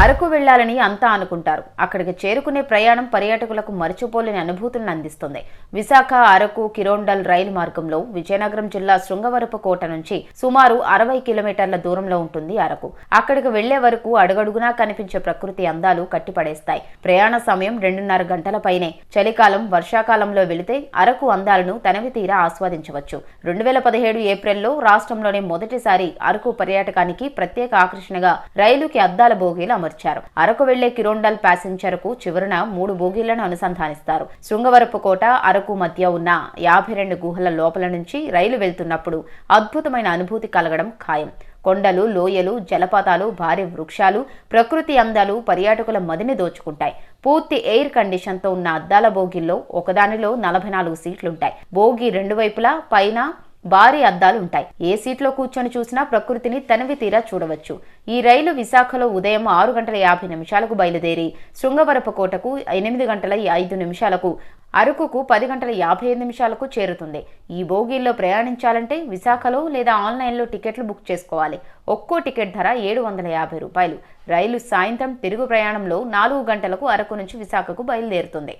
అరకు వెళ్లాలని అంతా అనుకుంటారు. అక్కడికి చేరుకునే ప్రయాణం పర్యాటకులకు మరిచిపోలేని అనుభూతులను అందిస్తుంది. విశాఖ అరకు కిరోండల్ రైలు మార్గంలో విజయనగరం జిల్లా శృంగవరపుకోట నుంచి సుమారు 60 కిలోమీటర్ల దూరంలో ఉంటుంది అరకు. అక్కడికి వెళ్లే వరకు అడుగడుగునా కనిపించే ప్రకృతి అందాలు కట్టిపడేస్తాయి. ప్రయాణ సమయం 2.5 గంటల పైనే. చలికాలం, వర్షాకాలంలో వెళితే అరకు అందాలను తనివి తీరా ఆస్వాదించవచ్చు. 2017 ఏప్రిల్లో రాష్ట్రంలోనే మొదటిసారి అరకు పర్యాటకానికి ప్రత్యేక ఆకర్షణగా రైలుకి అద్దాల బోగీలు అమర్చారు. అరకు వెళ్లే కిరోండల్ ప్యాసింజర్ కు చివరన 3 బోగీలను అనుసంధానిస్తారు. శృంగవరపుకోట అరకు మధ్య ఉన్న 52 గుహల లోపల నుంచి రైలు వెళ్తున్నప్పుడు అద్భుతమైన అనుభూతి కలగడం ఖాయం. కొండలు, లోయలు, జలపాతాలు, భారీ వృక్షాలు, ప్రకృతి అందాలు పర్యాటకుల మదిని దోచుకుంటాయి. పూర్తి ఎయిర్ కండిషన్తో ఉన్న అద్దాల బోగీల్లో ఒకదానిలో 44 సీట్లుంటాయి. బోగీ 2 వైపులా పైన భారీ అద్దాలు ఉంటాయి. ఏ సీట్లో కూర్చొని చూసినా ప్రకృతిని తనివి తీరా చూడవచ్చు. ఈ రైలు విశాఖలో ఉదయం 6:50 బయలుదేరి శృంగవరపుకోటకు 8:05 అరకుకు 10:55 చేరుతుంది. ఈ బోగీల్లో ప్రయాణించాలంటే విశాఖలో లేదా ఆన్లైన్లో టికెట్లు బుక్ చేసుకోవాలి. ఒక్కో టికెట్ ధర రూ. 750. రైలు సాయంత్రం తిరుగు ప్రయాణంలో 4 గంటలకు అరకు నుంచి విశాఖకు బయలుదేరుతుంది.